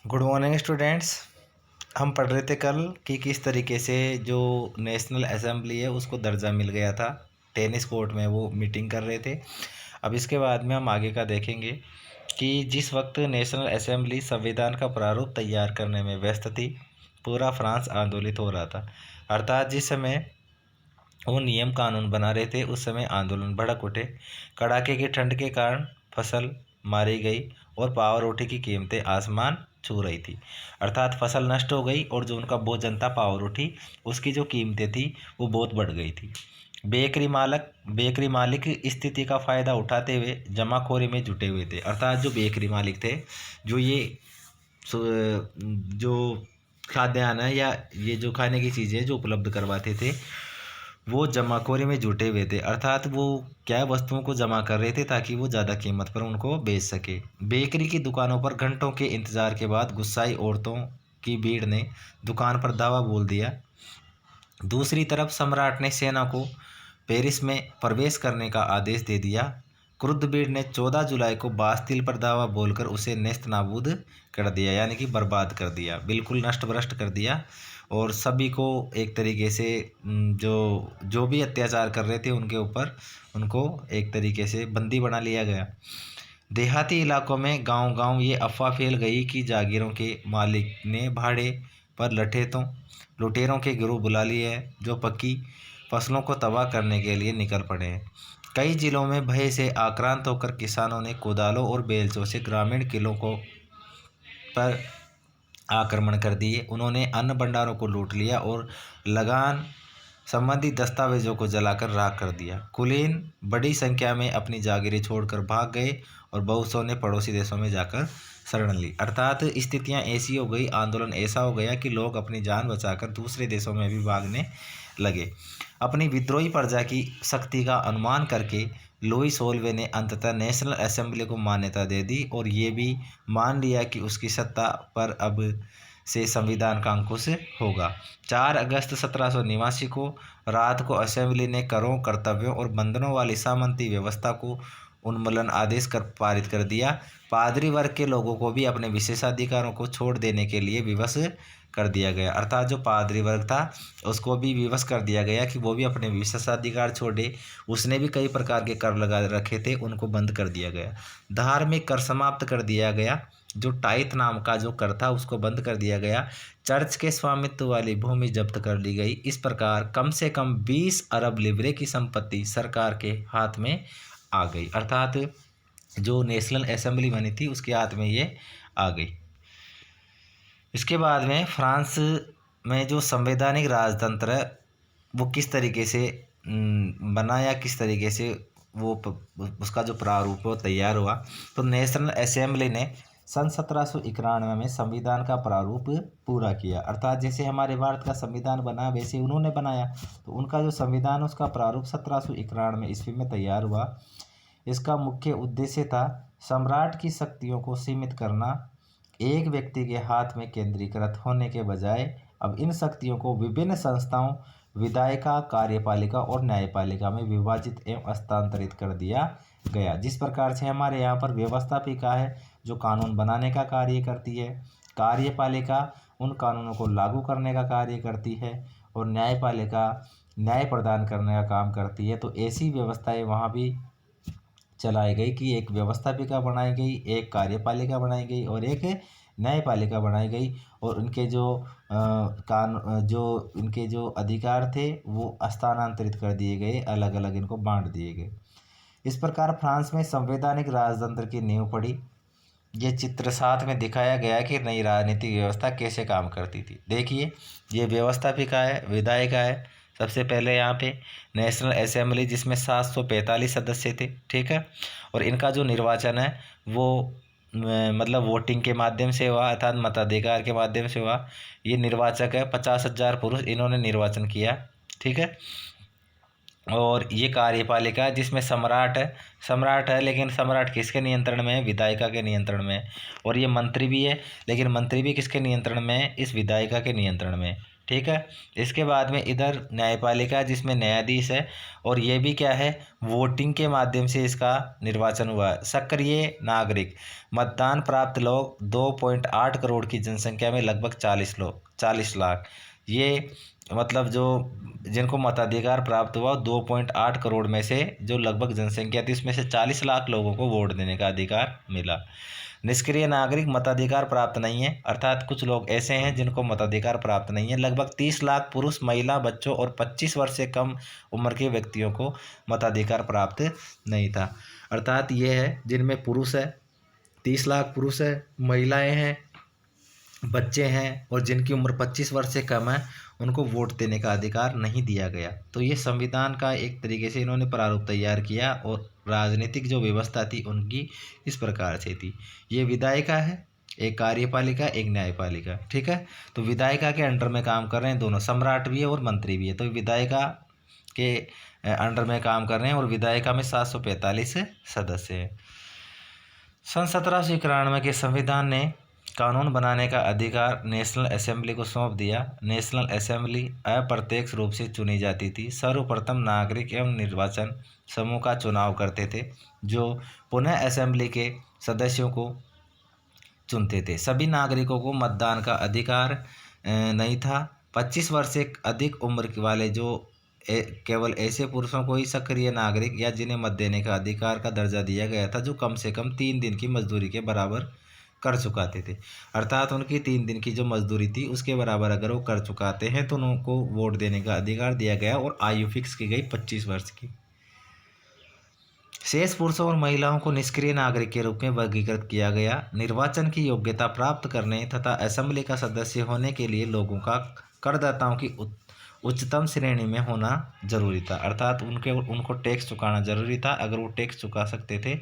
Good morning students. हम पढ़ रहे थे कल कि किस तरीके से जो नेशनल असेंबली है उसको दर्जा मिल गया था। टेनिस कोर्ट में वो मीटिंग कर रहे थे। अब इसके बाद में हम आगे का देखेंगे कि जिस वक्त नेशनल असेंबली संविधान का प्रारूप तैयार करने में व्यस्त थी, पूरा फ्रांस आंदोलित हो रहा था। अर्थात जिस समय वो नियम कानून बना रहे थे उस समय आंदोलन भड़क उठे। कड़ाके की ठंड के कारण फसल मारी गई और पावरोटी की कीमतें आसमान छू रही थी। अर्थात फसल नष्ट हो गई और जो उनका भोजन था पावरोटी, उसकी जो कीमतें थी वो बहुत बढ़ गई थी। बेकरी मालिक स्थिति का फायदा उठाते हुए जमाखोरी में जुटे हुए थे। अर्थात जो बेकरी मालिक थे, जो ये जो खाद्यान्न है या ये जो खाने की चीज़ें जो उपलब्ध करवाते थे, वो जमाखोरी में जुटे हुए थे। अर्थात वो क्या वस्तुओं को जमा कर रहे थे ताकि वो ज़्यादा कीमत पर उनको बेच सके। बेकरी की दुकानों पर घंटों के इंतजार के बाद गुस्साई औरतों की भीड़ ने दुकान पर धावा बोल दिया। दूसरी तरफ सम्राट ने सेना को पेरिस में प्रवेश करने का आदेश दे दिया। क्रुद्ध भीड़ ने 14 जुलाई को बास्तिल पर धावा बोलकर उसे नेस्त नाबूद कर दिया, यानी कि बर्बाद कर दिया, बिल्कुल नष्ट भ्रष्ट कर दिया। और सभी को एक तरीके से जो जो भी अत्याचार कर रहे थे उनके ऊपर उनको एक तरीके से बंदी बना लिया गया। देहाती इलाकों में गांव-गांव ये अफवाह फैल गई कि जागीरों के मालिक ने भाड़े पर लुटेरों के गिरोह बुला लिए हैं जो पक्की फसलों को तबाह करने के लिए निकल पड़े हैं। कई जिलों में भय से आक्रांत होकर किसानों ने कुदालों और बेलचों से ग्रामीण किलों को पर आक्रमण कर दिए। उन्होंने अन्न भंडारों को लूट लिया और लगान संबंधी दस्तावेजों को जलाकर राख कर दिया। कुलीन बड़ी संख्या में अपनी जागीरें छोड़कर भाग गए और बहुत सौ ने पड़ोसी देशों में जाकर शरण ली। अर्थात स्थितियां ऐसी हो गई, आंदोलन ऐसा हो गया कि लोग अपनी जान बचाकर दूसरे देशों में भी भागने लगे। अपनी विद्रोही प्रजा की शक्ति का अनुमान करके लुई सोल्वे ने अंततः नेशनल असेंबली को मान्यता दे दी और ये भी मान लिया कि उसकी सत्ता पर अब से संविधान का अंकुश होगा। 4 अगस्त 1789 को रात को असेंबली ने करों, कर्तव्यों और बंधनों वाली सामंती व्यवस्था को उन्मूलन आदेश कर पारित कर दिया। पादरी वर्ग के लोगों को भी अपने विशेषाधिकारों को छोड़ देने के लिए विवश कर दिया गया। अर्थात जो पादरी वर्ग था उसको भी विवश कर दिया गया कि वो भी अपने विशेषाधिकार छोड़े। उसने भी कई प्रकार के कर लगा रखे थे, उनको बंद कर दिया गया। धार्मिक कर समाप्त कर दिया गया। जो टाइथ नाम का जो कर था उसको बंद कर दिया गया। चर्च के स्वामित्व वाली भूमि जब्त कर ली गई। इस प्रकार कम से कम 20 अरब लिब्रे की संपत्ति सरकार के हाथ में आ गई। अर्थात जो नेशनल असेंबली बनी थी उसके हाथ में ये आ गई। इसके बाद में फ्रांस में जो संवैधानिक राजतंत्र है वो किस तरीके से बना या किस तरीके से उसका जो प्रारूप है वो तैयार हुआ। तो नेशनल असेंबली ने सन 1791 में संविधान का प्रारूप पूरा किया। अर्थात जैसे हमारे भारत का संविधान बना वैसे उन्होंने बनाया। तो उनका जो संविधान उसका प्रारूप 1791 ईस्वी में तैयार हुआ। इसका मुख्य उद्देश्य था सम्राट की शक्तियों को सीमित करना। एक व्यक्ति के हाथ में केंद्रीकृत होने के बजाय अब इन शक्तियों को विभिन्न संस्थाओं, विधायिका, कार्यपालिका और न्यायपालिका में विभाजित एवं हस्तांतरित कर दिया गया। जिस प्रकार से हमारे यहाँ पर व्यवस्थापिका है जो कानून बनाने का कार्य करती है, कार्यपालिका उन कानूनों को लागू करने का कार्य करती है और न्यायपालिका न्याय प्रदान करने का काम करती है। तो ऐसी व्यवस्थाएं वहाँ भी चलाई गई कि एक व्यवस्थापिका बनाई गई, एक कार्यपालिका बनाई गई और एक न्यायपालिका बनाई गई। और उनके जो इनके जो अधिकार थे वो हस्तांतरित कर दिए गए, अलग अलग इनको बांट दिए गए। इस प्रकार फ्रांस में संवैधानिक राजतंत्र की नींव पड़ी। ये चित्र साथ में दिखाया गया है कि नई राजनीतिक व्यवस्था कैसे काम करती थी। देखिए, ये व्यवस्थापिका है, विधायिका है। सबसे पहले यहाँ पे नेशनल असेंबली जिसमें 745 सदस्य थे, ठीक है। और इनका जो निर्वाचन है वो मतलब वोटिंग के माध्यम से हुआ, अर्थात मताधिकार के माध्यम से हुआ। ये निर्वाचक है, 50,000 पुरुष इन्होंने निर्वाचन किया, ठीक है। और ये कार्यपालिका जिसमें सम्राट है लेकिन सम्राट किसके नियंत्रण में है? विधायिका के नियंत्रण में। और ये मंत्री भी है लेकिन मंत्री भी किसके नियंत्रण में है? इस विधायिका के नियंत्रण में, ठीक है। इसके बाद में इधर न्यायपालिका जिसमें न्यायाधीश है, और ये भी क्या है, वोटिंग के माध्यम से इसका निर्वाचन हुआ है। सक्रिय नागरिक, मतदान प्राप्त लोग 2.8 करोड़ की जनसंख्या में लगभग 40 लाख। ये मतलब जो जिनको मताधिकार प्राप्त हुआ 2.8 करोड़ में से जो लगभग जनसंख्या थी उसमें से 40 लाख लोगों को वोट देने का अधिकार मिला। निष्क्रिय नागरिक, मताधिकार प्राप्त नहीं है, अर्थात कुछ लोग ऐसे हैं जिनको मताधिकार प्राप्त नहीं है। लगभग 30 लाख पुरुष, महिला, बच्चों और 25 वर्ष से कम उम्र के व्यक्तियों को मताधिकार प्राप्त नहीं था। अर्थात ये है जिनमें पुरुष है, 30 लाख पुरुष है, महिलाएं हैं, बच्चे हैं, और जिनकी उम्र 25 वर्ष से कम है उनको वोट देने का अधिकार नहीं दिया गया। तो ये संविधान का एक तरीके से इन्होंने प्रारूप तैयार किया, और राजनीतिक जो व्यवस्था थी उनकी इस प्रकार से थी। ये विधायिका है, एक कार्यपालिका, एक न्यायपालिका, ठीक है। तो विधायिका के अंडर में काम कर रहे हैं दोनों, सम्राट भी है और मंत्री भी है। तो विधायिका के अंडर में काम कर रहे हैं, और विधायिका में 745 सदस्य हैं। सन 1791 के संविधान ने कानून बनाने का अधिकार नेशनल असेंबली को सौंप दिया। नेशनल असेंबली अप्रत्यक्ष रूप से चुनी जाती थी। सर्वप्रथम नागरिक एवं निर्वाचन समूह का चुनाव करते थे, जो पुनः असेंबली के सदस्यों को चुनते थे। सभी नागरिकों को मतदान का अधिकार नहीं था। 25 वर्ष से अधिक उम्र वाले जो केवल ऐसे पुरुषों को ही सक्रिय नागरिक या जिन्हें मत देने का अधिकार का दर्जा दिया गया था जो कम से कम 3 दिन की मजदूरी के बराबर कर चुकाते थे। अर्थात उनकी 3 दिन की जो मजदूरी थी उसके बराबर अगर वो कर चुकाते हैं तो उनको वोट देने का अधिकार दिया गया, और आयु फिक्स की गई 25 वर्ष की। शेष पुरुषों और महिलाओं को निष्क्रिय नागरिक के रूप में वर्गीकृत किया गया। निर्वाचन की योग्यता प्राप्त करने तथा असेंबली का सदस्य होने के लिए लोगों का करदाताओं की उच्चतम श्रेणी में होना जरूरी था। अर्थात उनको टैक्स चुकाना जरूरी था। अगर वो टैक्स चुका सकते थे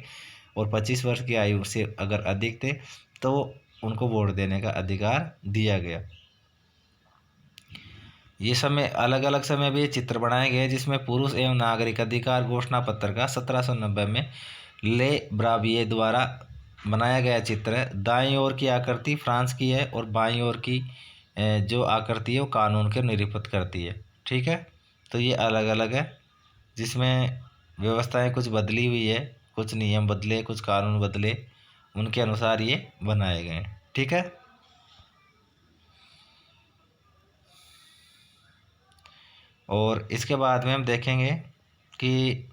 और 25 वर्ष की आयु से अगर अधिक थे तो उनको वोट देने का अधिकार दिया गया। ये समय अलग अलग समय भी ये चित्र बनाए गए जिसमें पुरुष एवं नागरिक अधिकार घोषणा पत्र का 1790 में ले ब्राबिए द्वारा बनाया गया चित्र है। दाईं ओर की आकृति फ्रांस की है, और बाईं ओर की जो आकृति है वो कानून के निरूपित करती है, ठीक है। तो ये अलग अलग है, जिसमें व्यवस्थाएं कुछ बदली हुई है, कुछ नियम बदले, कुछ कानून बदले, उनके अनुसार ये बनाए गए हैं, ठीक है। और इसके बाद में हम देखेंगे कि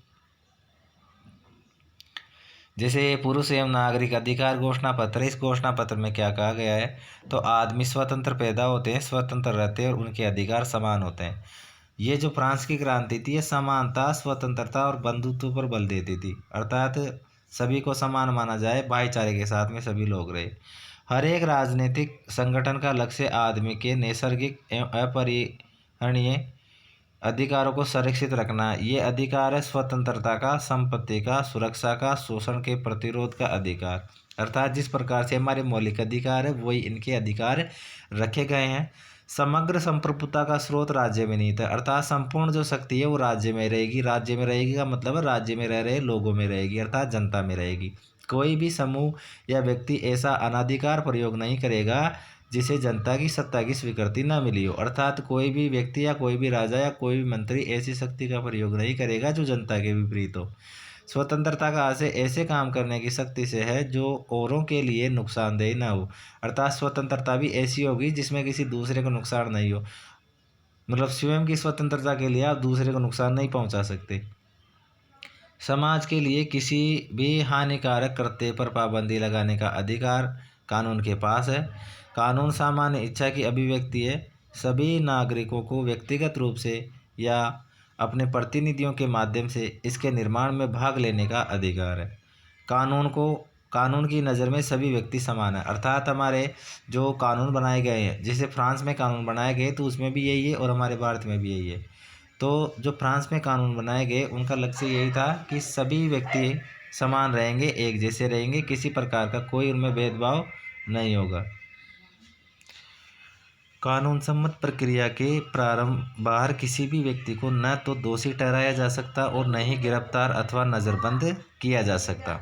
जैसे पुरुष एवं नागरिक अधिकार घोषणा पत्र, इस घोषणा पत्र में क्या कहा गया है, तो आदमी स्वतंत्र पैदा होते हैं, स्वतंत्र रहते हैं और उनके अधिकार समान होते हैं। ये जो फ्रांस की क्रांति थी ये समानता, स्वतंत्रता और बंधुत्व पर बल देती थी। अर्थात सभी को समान माना जाए, भाईचारे के साथ में सभी लोग रहे। हर एक राजनीतिक संगठन का लक्ष्य आदमी के नैसर्गिक एवं अपरिहरणीय अधिकारों को संरक्षित रखना। ये अधिकार है स्वतंत्रता का, संपत्ति का, सुरक्षा का, शोषण के प्रतिरोध का अधिकार। अर्थात जिस प्रकार से हमारे मौलिक अधिकार है वही इनके अधिकार रखे गए हैं। समग्र संप्रभुता का स्रोत राज्य में निहित है। अर्थात संपूर्ण जो शक्ति है वो राज्य में रहेगी। राज्य में रहेगी का मतलब है राज्य में रह रहे लोगों में रहेगी, अर्थात जनता में रहेगी। कोई भी समूह या व्यक्ति ऐसा अनाधिकार प्रयोग नहीं करेगा जिसे जनता की सत्ता की स्वीकृति न मिली हो। अर्थात कोई भी व्यक्ति या कोई भी राजा या कोई भी मंत्री ऐसी शक्ति का प्रयोग नहीं करेगा जो जनता के विपरीत हो। स्वतंत्रता का आशय ऐसे काम करने की शक्ति से है जो औरों के लिए नुकसानदेह न हो। अर्थात स्वतंत्रता भी ऐसी होगी जिसमें किसी दूसरे को नुकसान नहीं हो। मतलब स्वयं की स्वतंत्रता के लिए आप दूसरे को नुकसान नहीं पहुंचा सकते। समाज के लिए किसी भी हानिकारक कृत्य पर पाबंदी लगाने का अधिकार कानून के पास है। कानून सामान्य इच्छा की अभिव्यक्ति है। सभी नागरिकों को व्यक्तिगत रूप से या अपने प्रतिनिधियों के माध्यम से इसके निर्माण में भाग लेने का अधिकार है। कानून की नज़र में सभी व्यक्ति समान है। अर्थात हमारे जो कानून बनाए गए हैं, जैसे फ्रांस में कानून बनाए गए तो उसमें भी यही है और हमारे भारत में भी यही है। तो जो फ्रांस में कानून बनाए गए उनका लक्ष्य यही था कि सभी व्यक्ति समान रहेंगे, एक जैसे रहेंगे, किसी प्रकार का कोई उनमें भेदभाव नहीं होगा। कानून सम्मत प्रक्रिया के प्रारंभ बाहर किसी भी व्यक्ति को न तो दोषी ठहराया जा सकता और न ही गिरफ्तार अथवा नज़रबंद किया जा सकता।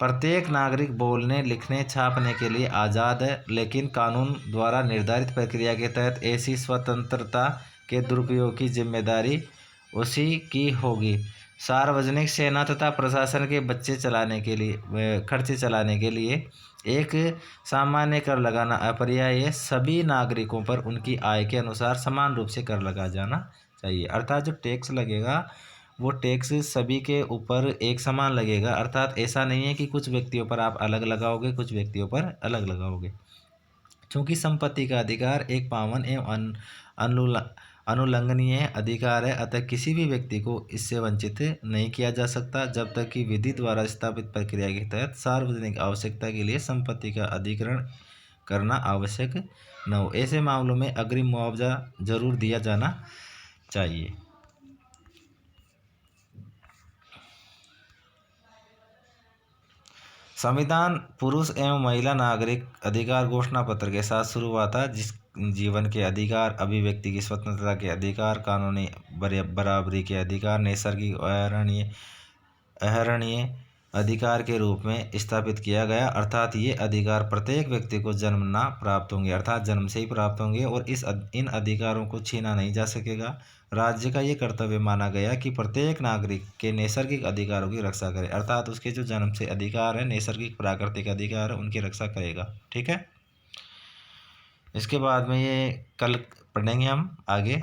प्रत्येक नागरिक बोलने, लिखने, छापने के लिए आज़ाद है, लेकिन कानून द्वारा निर्धारित प्रक्रिया के तहत ऐसी स्वतंत्रता के दुरुपयोग की जिम्मेदारी उसी की होगी। सार्वजनिक सेना तथा प्रशासन के खर्चे चलाने के लिए एक सामान्य कर लगाना अपर्याय है। सभी नागरिकों पर उनकी आय के अनुसार समान रूप से कर लगा जाना चाहिए। अर्थात जो टैक्स लगेगा वो टैक्स सभी के ऊपर एक समान लगेगा। अर्थात ऐसा नहीं है कि कुछ व्यक्तियों पर आप अलग लगाओगे, कुछ व्यक्तियों पर अलग लगाओगे। चूँकि संपत्ति का अधिकार एक पावन एवं अनुल्लंघनीय अधिकार है, अतः किसी भी व्यक्ति को इससे वंचित नहीं किया जा सकता जब तक कि विधि द्वारा स्थापित प्रक्रिया के तहत सार्वजनिक आवश्यकता के लिए संपत्ति का अधिग्रहण करना आवश्यक न हो। ऐसे मामलों में अग्रिम मुआवजा जरूर दिया जाना चाहिए। संविधान पुरुष एवं महिला नागरिक अधिकार घोषणा पत्र के साथ शुरू हुआ था, जिस जीवन के अधिकार, अभिव्यक्ति की स्वतंत्रता के अधिकार, कानूनी बराबरी के अधिकार, नैसर्गिक अहरणीय अधिकार के रूप में स्थापित किया गया। अर्थात ये अधिकार प्रत्येक व्यक्ति को जन्मना प्राप्त होंगे, अर्थात जन्म से ही प्राप्त होंगे और इन अधिकारों को छीना नहीं जा सकेगा। राज्य का ये कर्तव्य माना गया कि प्रत्येक नागरिक के नैसर्गिक अधिकारों की रक्षा करे, अर्थात उसके जो जन्म से अधिकार है, नैसर्गिक प्राकृतिक अधिकार है, उनकी रक्षा करेगा। ठीक है, इसके बाद में ये कल पढ़ेंगे हम आगे।